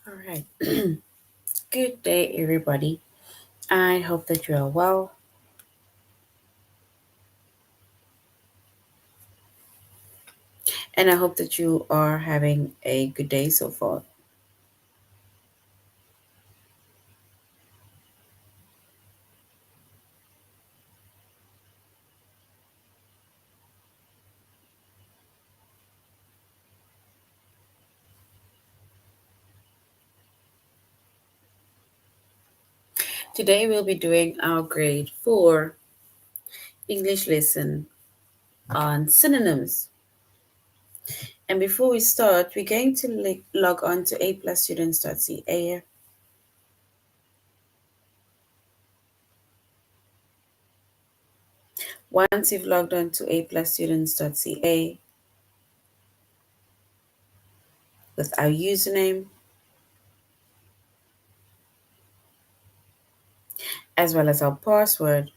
All right. Good day, everybody. I hope that you are well. And I hope that you are having a good day so far. Today, we'll be doing our grade 4 English lesson on synonyms. And before we start, we're going to log on to aplusstudents.ca. Once you've logged on to aplusstudents.ca with our username as well as our password,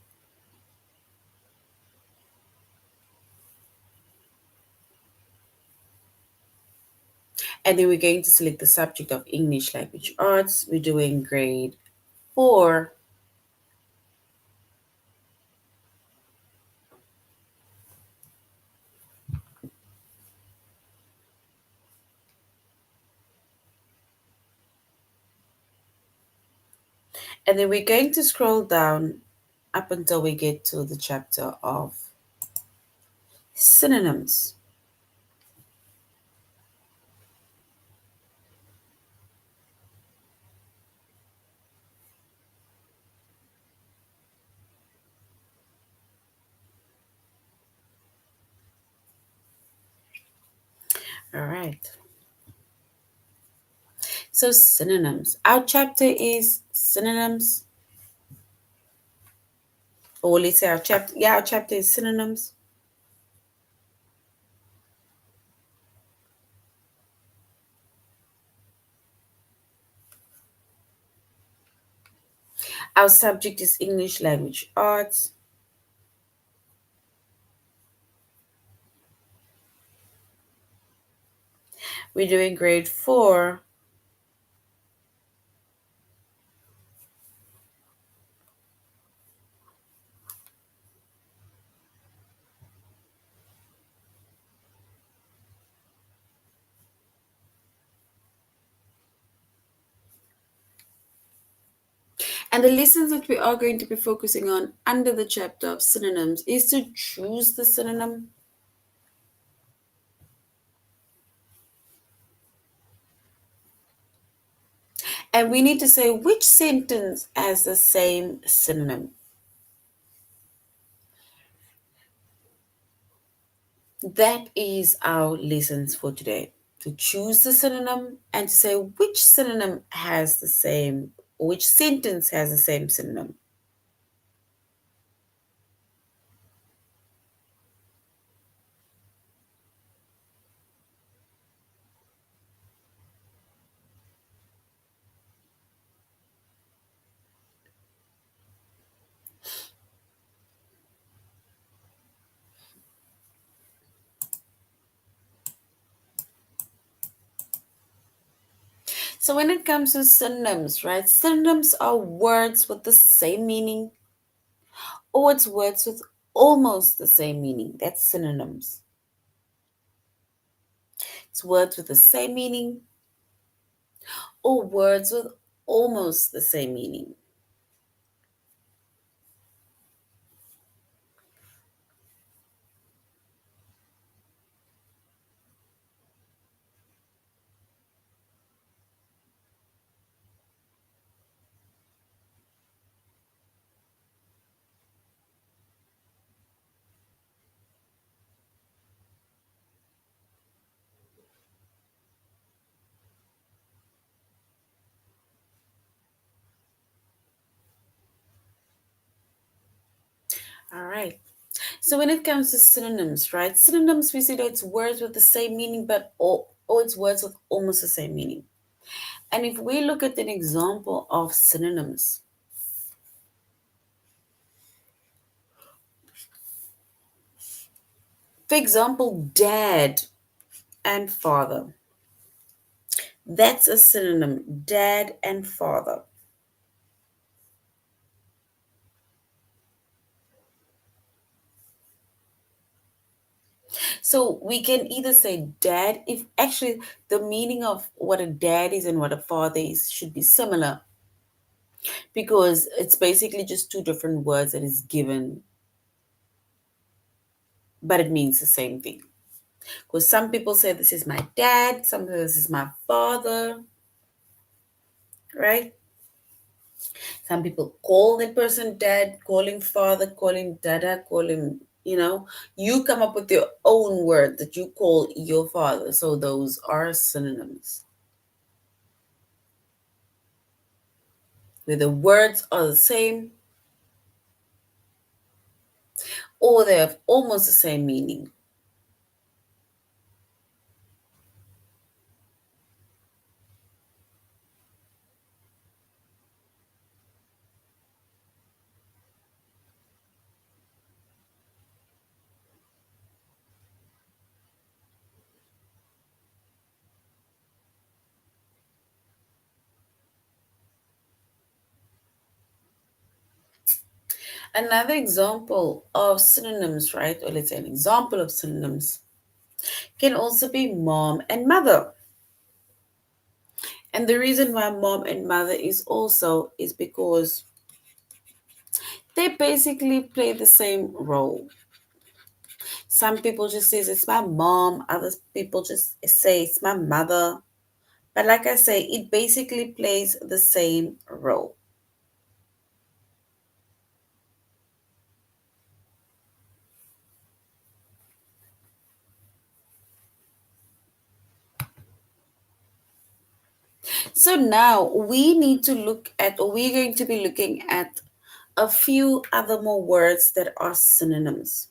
and then we're going to select the subject of English Language Arts. We're doing grade 4. And then we're going to scroll down up until we get to the chapter of synonyms. All right. So, synonyms. Our chapter is synonyms, or let's say our chapter is synonyms. Our subject is English Language Arts. We're doing grade 4. And the lessons that we are going to be focusing on under the chapter of synonyms is to choose the synonym. And we need to say which sentence has the same synonym. That is our lessons for today. To choose the synonym and to say which synonym has the same, or which sentence has the same synonym. So when it comes to synonyms, right? Synonyms are words with the same meaning, or it's words with almost the same meaning. That's synonyms. It's words with the same meaning, or words with almost the same meaning. All right. So when it comes to synonyms, right? Synonyms, we say that it's words with the same meaning, but or it's words with almost the same meaning. And if we look at an example of synonyms, for example, dad and father. That's a synonym, dad and father. So we can either say dad, if actually the meaning of what a dad is and what a father is should be similar, because it's basically just two different words that is given, but it means the same thing. Because some people say this is my dad, some say this is my father, right? Some people call that person dad, call him father, call him dada, call him, you come up with your own word that you call your father. So those are synonyms, where the words are the same or they have almost the same meaning. Another example of synonyms, right? Or let's say an example of synonyms can also be mom and mother. And the reason why mom and mother is because they basically play the same role. Some people just say it's my mom, other people just say it's my mother. But like I say, it basically plays the same role. So now we need to look at, or we're going to be looking at a few other more words that are synonyms.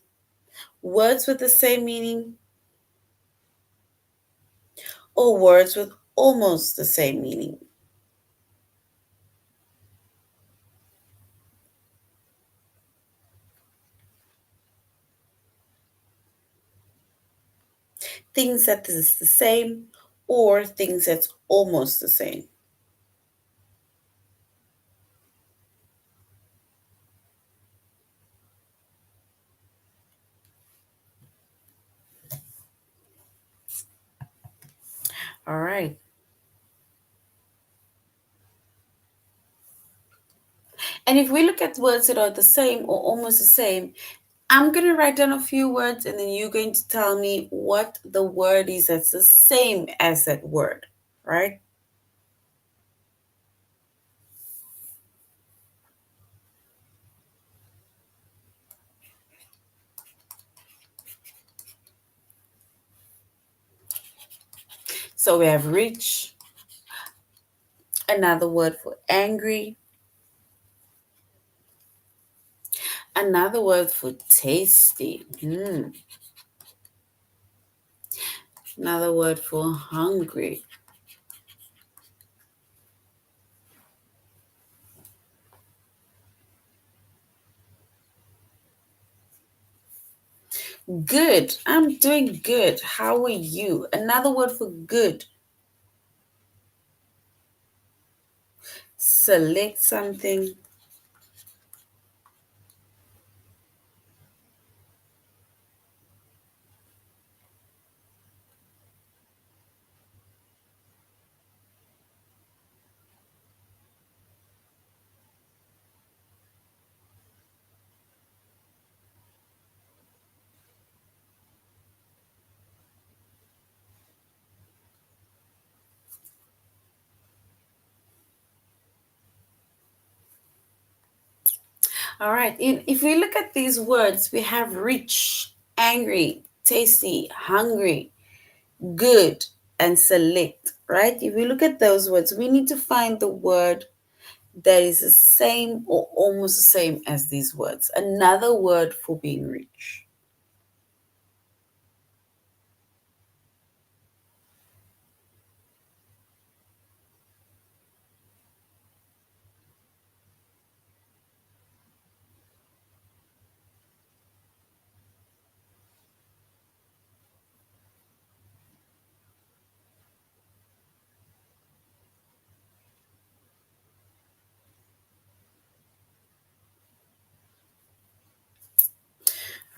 Words with the same meaning or words with almost the same meaning. Things that is the same or things that's almost the same. All right. And if we look at words that are the same or almost the same, I'm going to write down a few words and then you're going to tell me what the word is that's the same as that word, right? So we have rich, another word for angry, another word for tasty, another word for hungry. Good. I'm doing good. How are you? Another word for good. Select something. All right. If we look at these words, we have rich, angry, tasty, hungry, good, and select, right? If we look at those words, we need to find the word that is the same or almost the same as these words. Another word for being rich.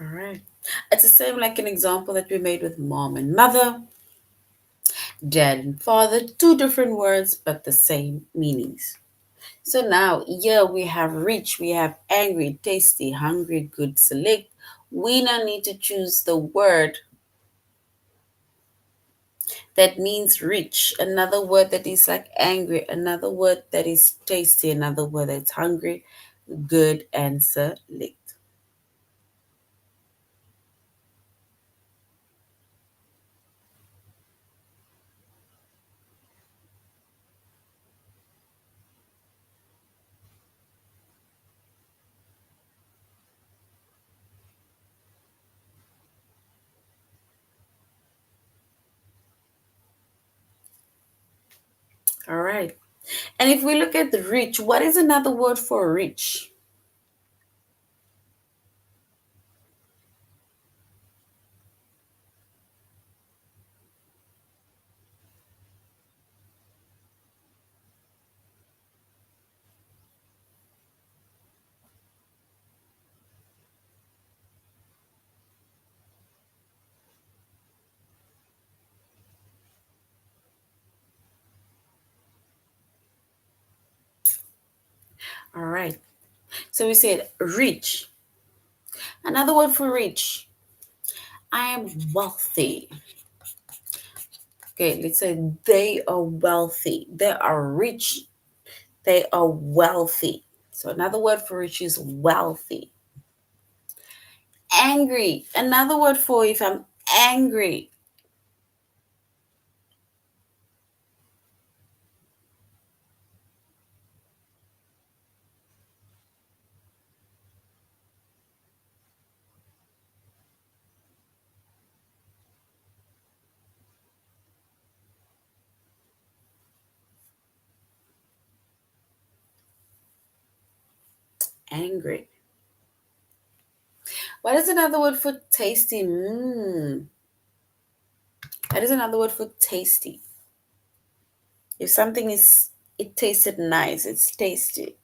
All right. It's the same like an example that we made with mom and mother, dad and father, two different words but the same meanings. So now here we have rich, we have angry, tasty, hungry, good, select. We now need to choose the word that means rich, another word that is like angry, another word that is tasty, another word that's hungry, good, and select. All right. And if we look at the rich, what is another word for rich? All right. So we said rich. Another word for rich. I am wealthy. Okay, let's say they are wealthy. They are rich. They are wealthy. So another word for rich is wealthy. Angry. Another word for if I'm angry. Angry. What is another word for tasty? That is another word for tasty. If something is, it tasted nice, it's tasty.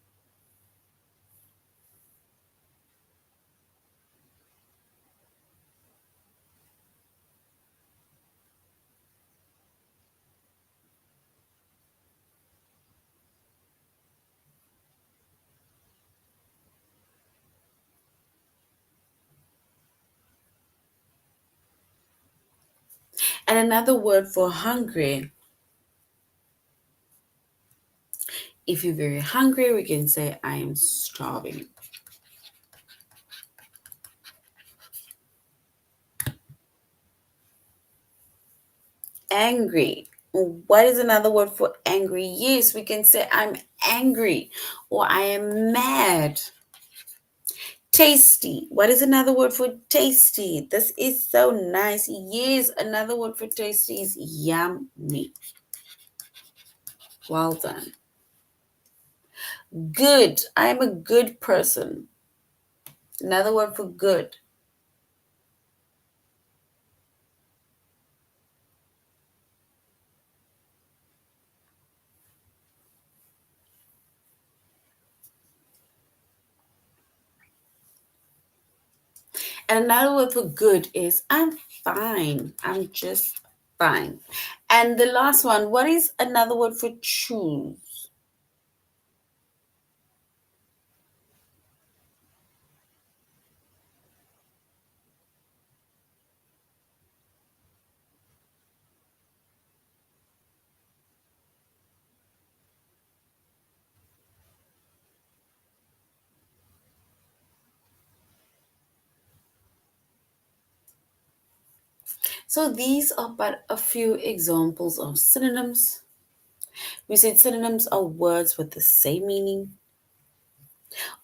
And another word for hungry. If you're very hungry, we can say, I am starving. Angry. What is another word for angry? Yes, we can say, I'm angry or I am mad. Tasty. What is another word for tasty? This is so nice. Yes, another word for tasty is yummy. Well done. Good. I am a good person. Another word for good. And another word for good is I'm fine. I'm just fine. And the last one, what is another word for choose? So these are but a few examples of synonyms. We said synonyms are words with the same meaning,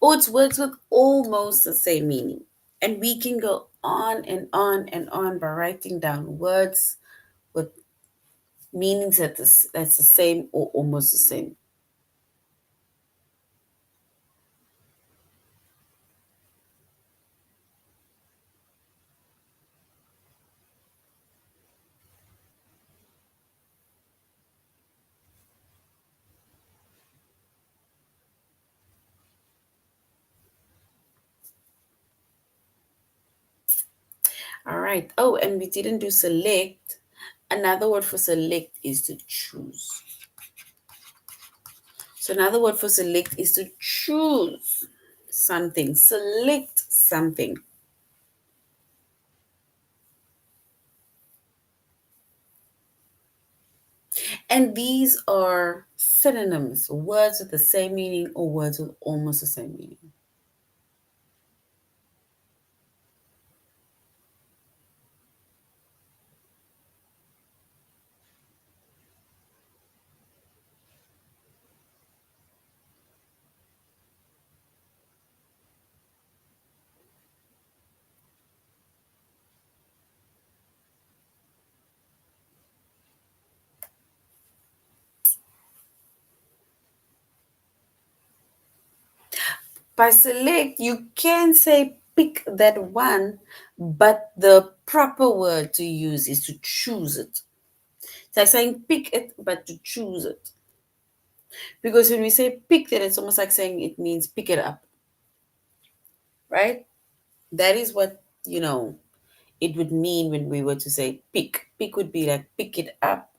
or it's words with almost the same meaning. And we can go on and on and on by writing down words with meanings that's the same or almost the same. All right. Oh, and we didn't do select. Another word for select is to choose. So another word for select is to choose something. Select something. And these are synonyms, words with the same meaning or words with almost the same meaning. By select, you can say pick that one, but the proper word to use is to choose it. It's like saying pick it, but to choose it. Because when we say pick it, it's almost like saying it means pick it up, right? That is what, it would mean when we were to say pick. Pick would be like pick it up.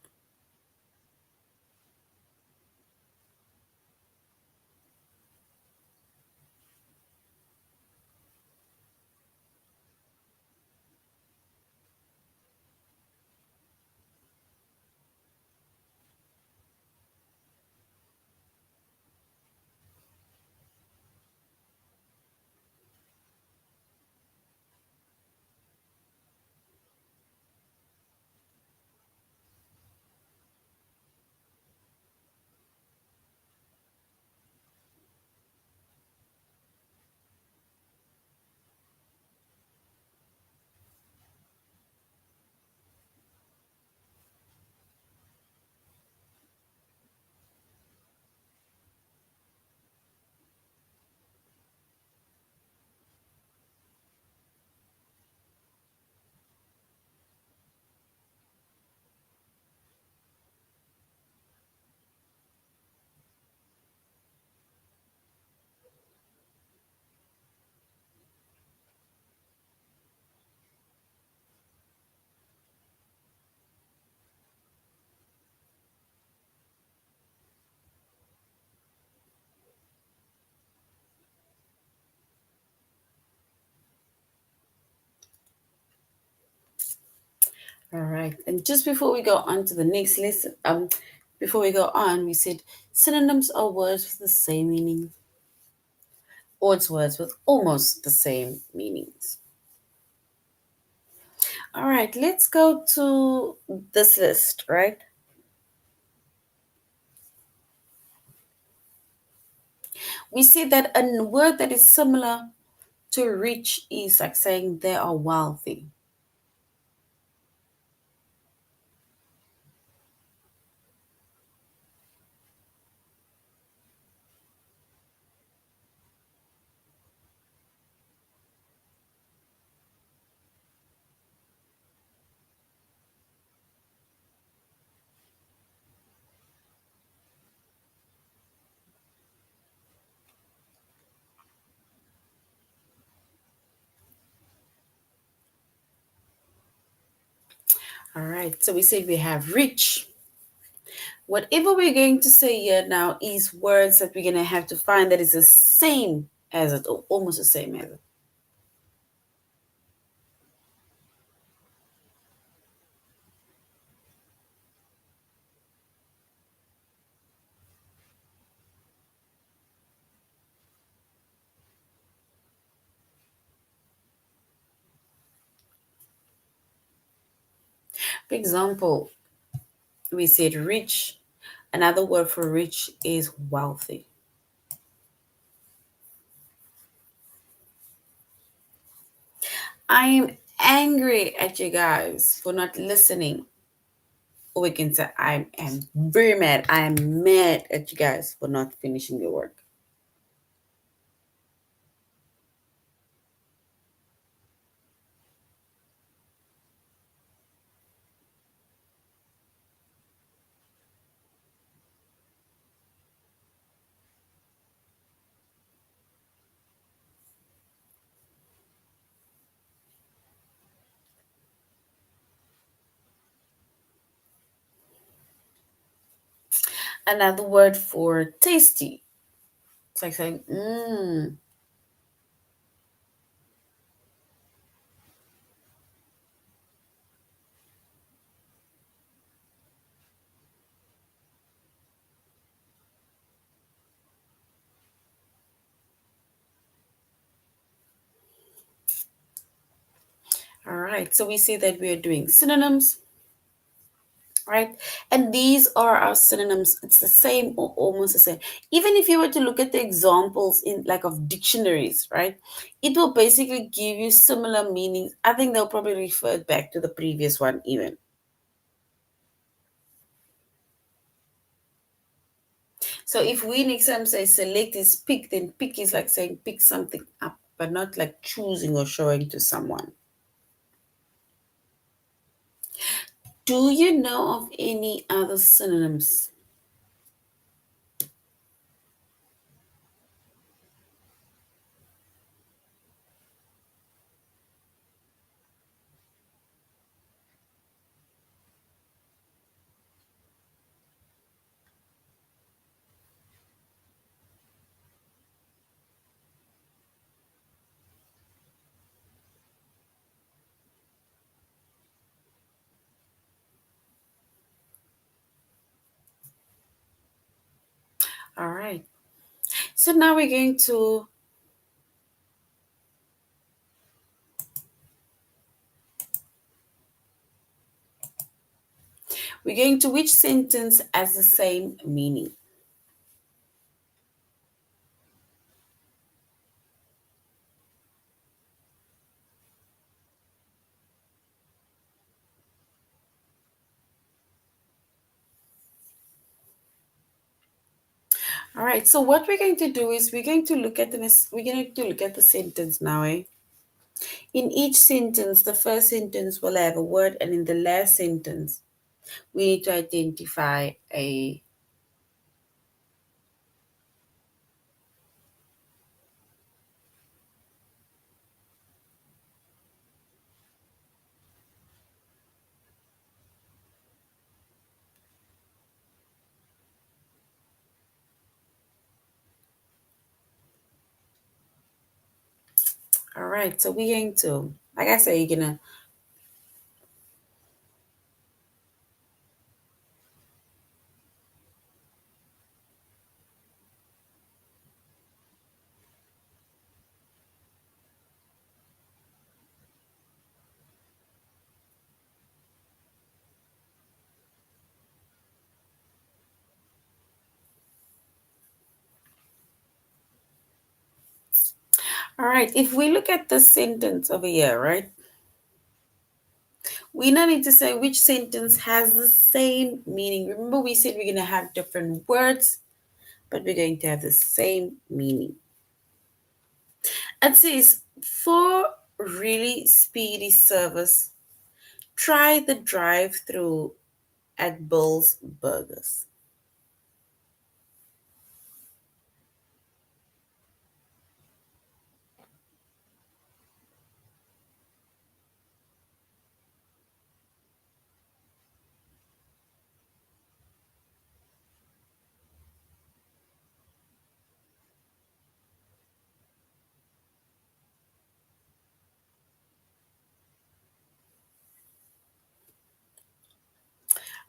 All right. And just before we go on to the next lesson, before we go on, we said synonyms are words with the same meaning, or it's words with almost the same meanings. All right, let's go to this list, right? We see that a word that is similar to rich is like saying they are wealthy. All right, so we said we have rich. Whatever we're going to say here now is words that we're going to have to find that is the same as it, or almost the same as it. For example, we said rich. Another word for rich is wealthy. I am angry at you guys for not listening. Or we can say, I am very mad. I am mad at you guys for not finishing your work. Another word for tasty. It's like saying, mmm. All right. So we say that we are doing synonyms, right? And these are our synonyms. It's the same or almost the same. Even if you were to look at the examples in like of dictionaries, right? It will basically give you similar meanings. I think they'll probably refer back to the previous one even. So if we next time say select is pick, then pick is like saying pick something up, but not like choosing or showing to someone. Do you know of any other synonyms? All right. So now we're going to which sentence has the same meaning? All right. So what we're going to do is we're going to look at the sentence now. In each sentence, the first sentence will have a word, and in the last sentence, we need to identify a. All right. So we're going to, like I said, you're gonna. All right. If we look at the sentence over here, right? We now need to say which sentence has the same meaning. Remember, we said we're going to have different words, but we're going to have the same meaning. It says, for really speedy service, try the drive through at Bill's Burgers.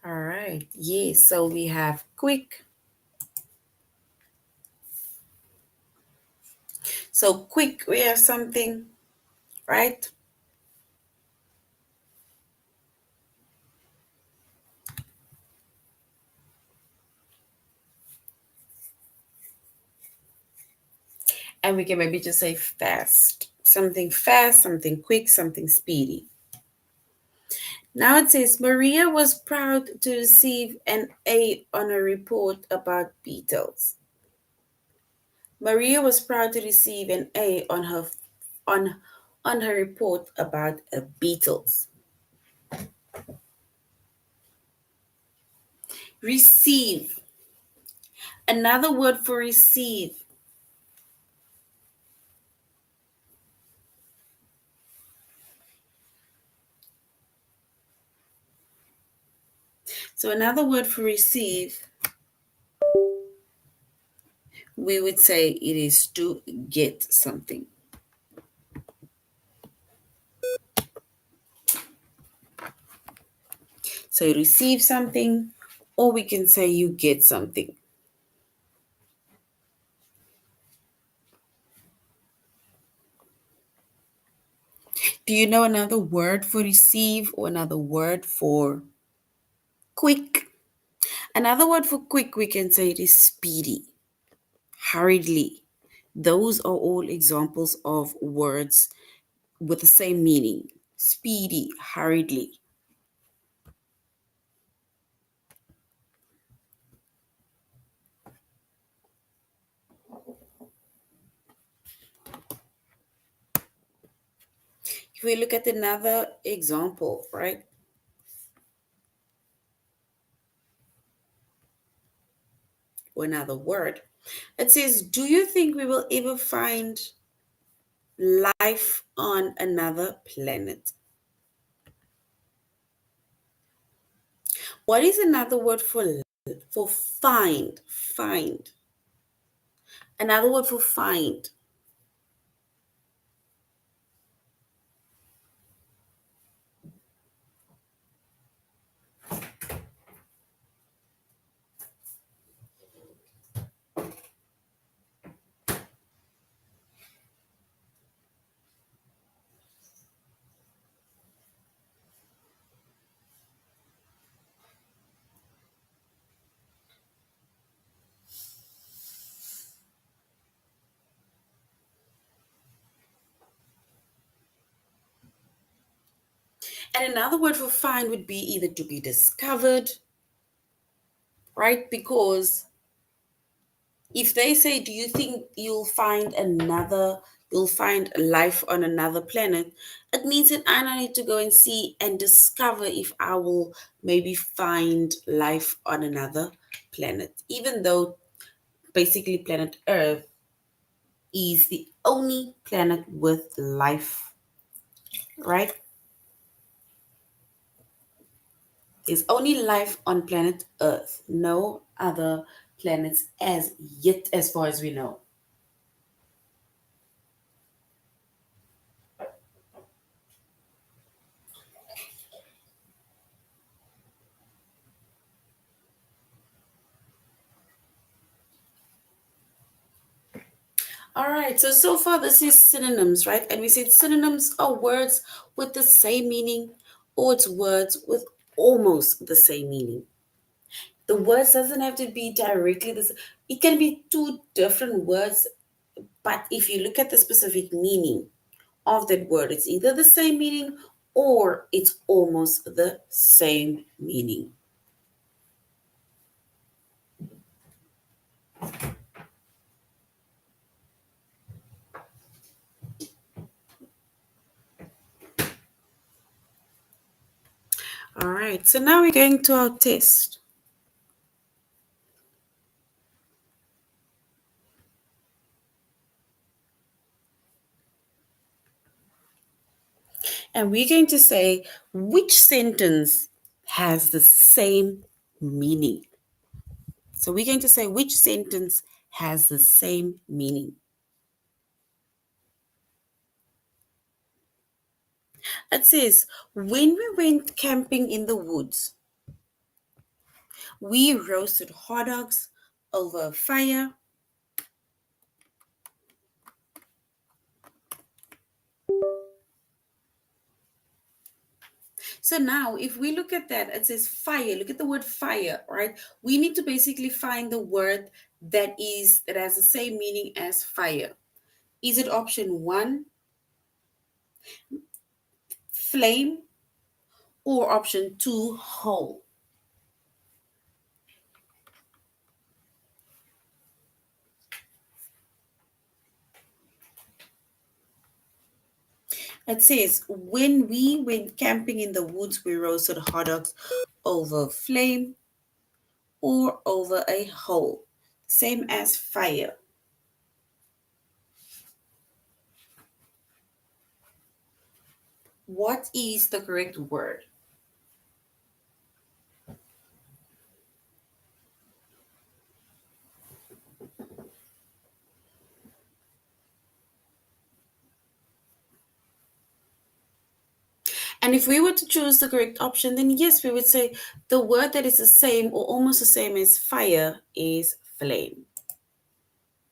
All right. Yes. So we have quick. So quick, we have something, right? And we can maybe just say fast. Something fast, something quick, something speedy. Now it says Maria was proud to receive an A on a report about beetles. Maria was proud to receive an A on on her report about beetles. Receive. Another word for receive. So another word for receive we would say it is to get something. So you receive something, or we can say you get something. Do you know another word for receive or another word for quick? Another word for quick, we can say it is speedy, hurriedly. Those are all examples of words with the same meaning: speedy, hurriedly. If we look at another example, right? Or another word, it says, do you think we will ever find life on another planet? What is another word for find? Find. Another word for find. And another word for find would be either to be discovered, right? Because if they say, do you think you'll find life on another planet? It means that I now need to go and see and discover if I will maybe find life on another planet. Even though basically planet Earth is the only planet with life, right? There's only life on planet Earth, no other planets as yet, as far as we know. All right, so far this is synonyms, right? And we said synonyms are words with the same meaning, or it's words with almost the same meaning. The words doesn't have to be directly this. It can be two different words, but if you look at the specific meaning of that word, it's either the same meaning or it's almost the same meaning. All right, so now we're going to our test. And we're going to say which sentence has the same meaning. So we're going to say which sentence has the same meaning. It says, when we went camping in the woods, we roasted hot dogs over a fire. So now, if we look at that, it says fire. Look at the word fire, right? We need to basically find the word that has the same meaning as fire. Is it option one, flame, or option two, whole? It says, when we went camping in the woods, we roasted hot dogs over a flame or over a hole. Same as fire. What is the correct word? And if we were to choose the correct option, then yes, we would say the word that is the same or almost the same as fire is flame.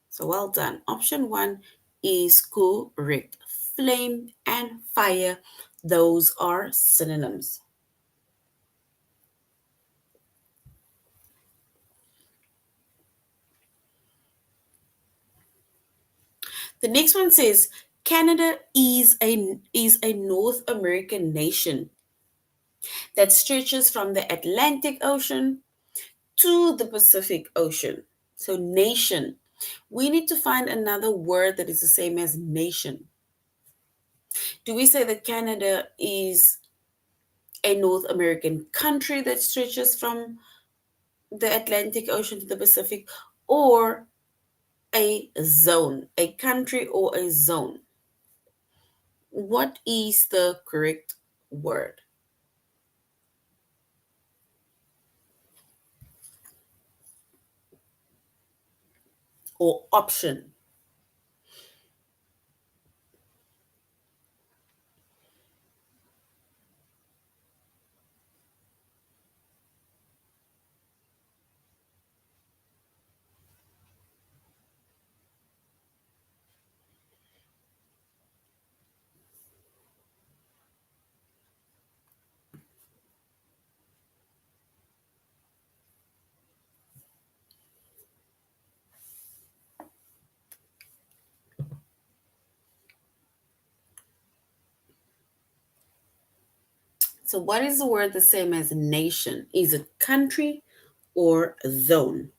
So well done. Option one is correct. Flame and fire, those are synonyms. The next one says Canada is a North American nation that stretches from the Atlantic Ocean to the Pacific Ocean. So nation. We need to find another word that is the same as nation. Do we say that Canada is a North American country that stretches from the Atlantic Ocean to the Pacific, or a zone, a country or a zone? What is the correct word or option? So, what is the word the same as nation? Is it country or zone?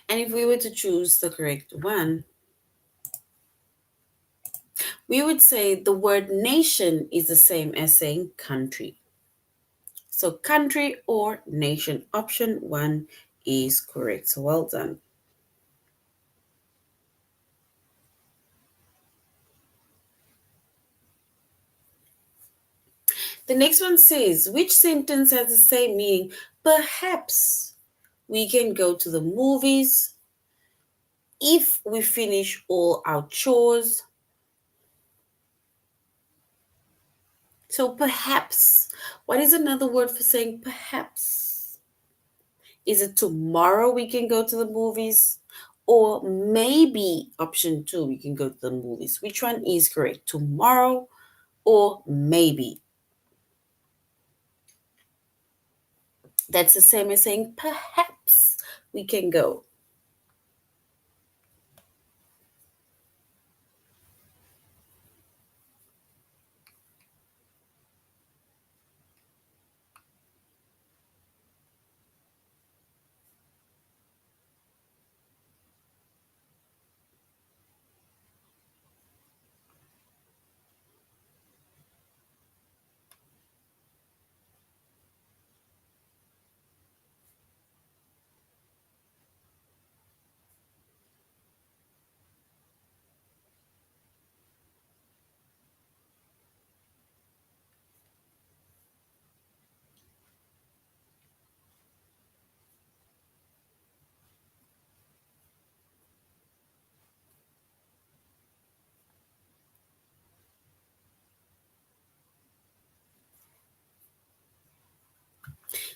And if we were to choose the correct one, we would say the word nation is the same as saying country. So, country or nation, option one is correct. So, well done. The next one says, which sentence has the same meaning? Perhaps we can go to the movies if we finish all our chores. So, perhaps. What is another word for saying perhaps? Is it tomorrow we can go to the movies? Or maybe option two, we can go to the movies. Which one is correct? Tomorrow or maybe? That's the same as saying perhaps we can go.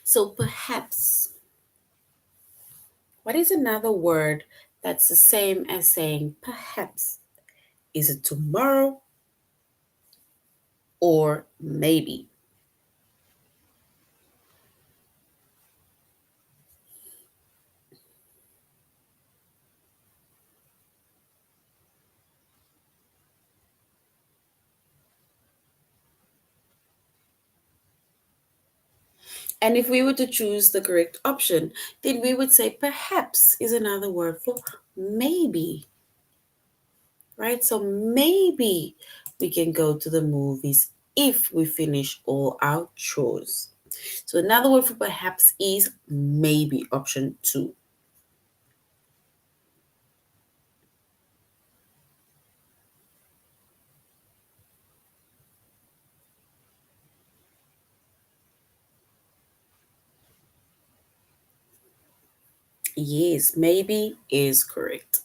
So perhaps. What is another word that's the same as saying perhaps? Is it tomorrow or maybe? And if we were to choose the correct option, then we would say perhaps is another word for maybe, right? So maybe we can go to the movies if we finish all our chores. So another word for perhaps is maybe, option 2. Yes, maybe is correct.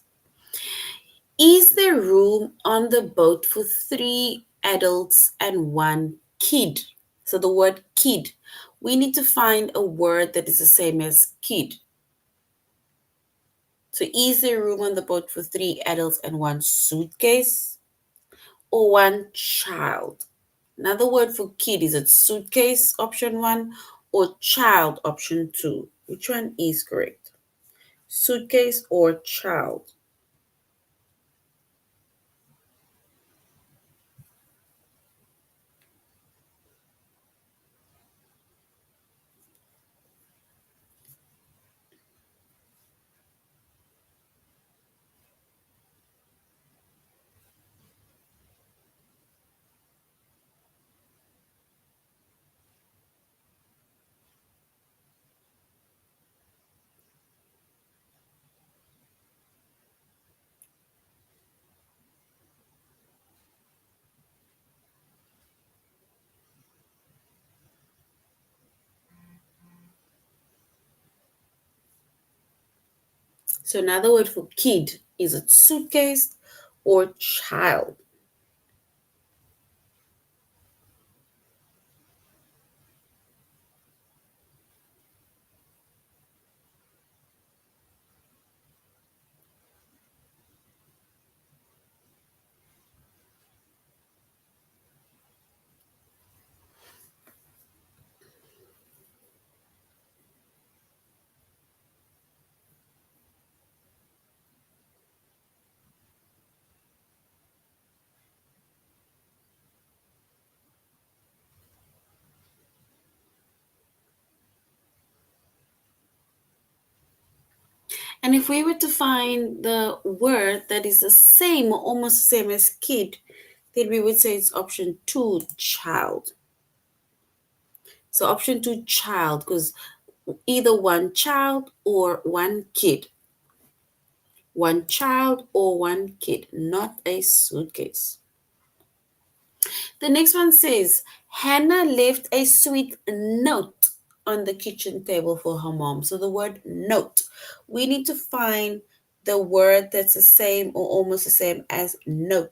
Is there room on the boat for 3 adults and 1 kid? So the word kid, we need to find a word that is the same as kid. So is there room on the boat for 3 adults and 1 suitcase or 1 child? Another word for kid, is it suitcase, option 1, or child, option 2? Which one is correct? Suitcase or child? So another word for kid, is it suitcase or child? And if we were to find the word that is the same or almost same as kid, then we would say it's option 2, child. So option 2, child, because either 1 child or 1 kid. 1 child or 1 kid, not a suitcase. The next one says, Hannah left a sweet note on the kitchen table for her mom. So the word note, we need to find the word that's the same or almost the same as note.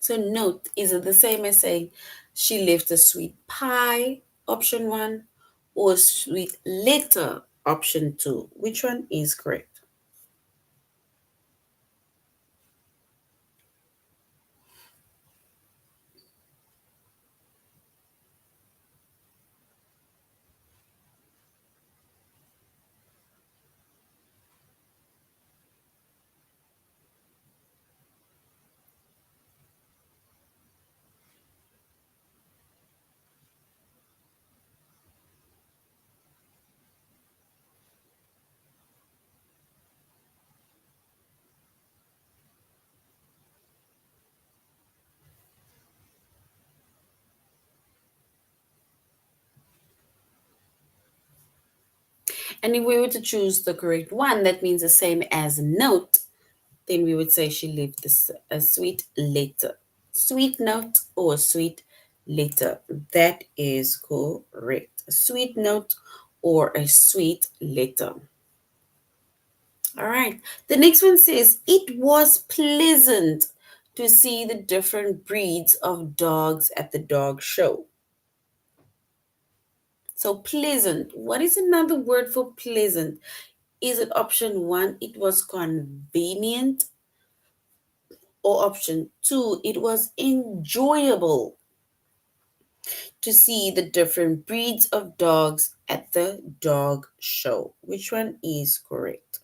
So note, is it the same as saying she left a sweet pie, option 1, or sweet letter, option 2? Which one is correct? And if we were to choose the correct one, that means the same as note, then we would say she left a sweet letter. Sweet note or sweet letter. That is correct. A sweet note or a sweet letter. All right. The next one says, it was pleasant to see the different breeds of dogs at the dog show. So, pleasant. What is another word for pleasant? Is it option 1, it was convenient? Or option two, it was enjoyable to see the different breeds of dogs at the dog show. Which one is correct?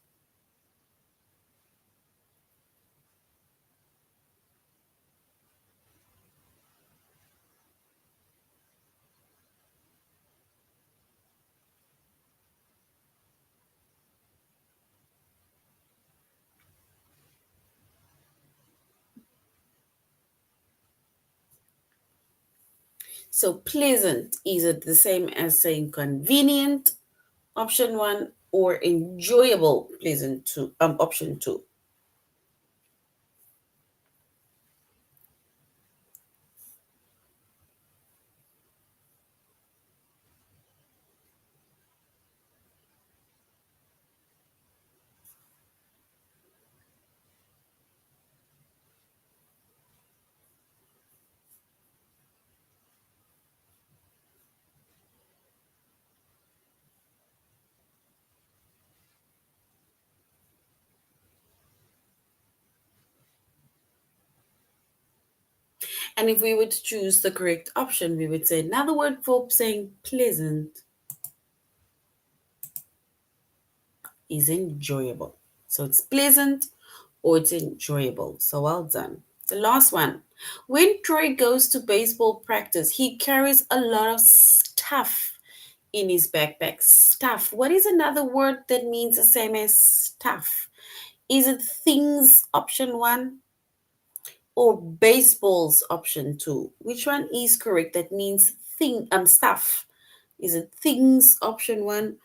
So pleasant, is it the same as saying convenient, option one, or enjoyable, pleasant two, option two? And if we were to choose the correct option, we would say another word for saying pleasant is enjoyable. So it's pleasant or it's enjoyable. So well done. The last one. When Troy goes to baseball practice, he carries a lot of stuff in his backpack. Stuff. What is another word that means the same as stuff? Is it things, option one, or baseballs, option two? Which one is correct? That means stuff. Is it things, option one,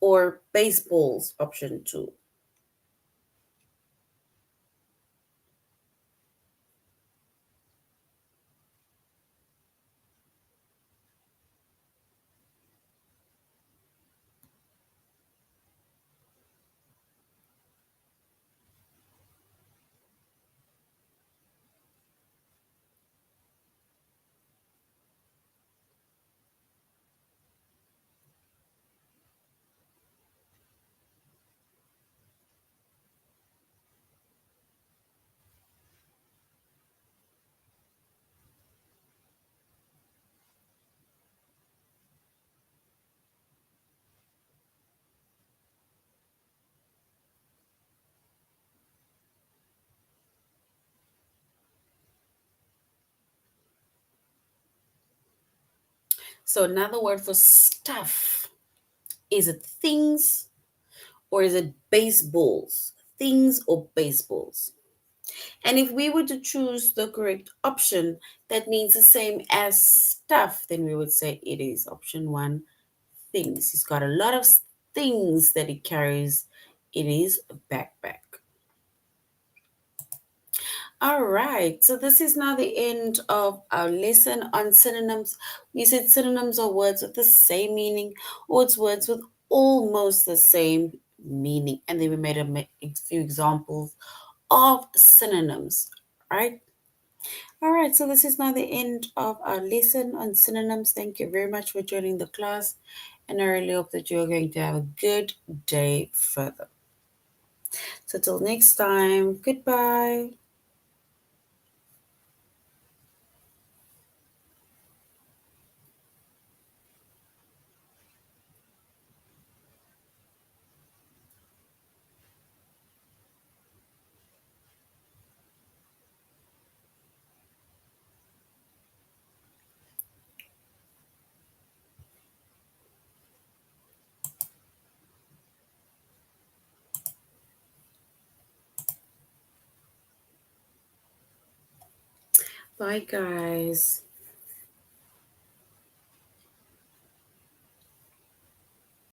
or baseballs, option two? So another word for stuff, is it things or is it baseballs? Things or baseballs? And if we were to choose the correct option that means the same as stuff, then we would say it is option one, things. He's got a lot of things that he carries in his backpack. All right, so this is now the end of our lesson on synonyms. We said synonyms are words with the same meaning, or it's words with almost the same meaning. And then we made a few examples of synonyms, right? All right, so this is now the end of our lesson on synonyms. Thank you very much for joining the class, and I really hope that you're going to have a good day further. So, till next time, goodbye. Bye, guys.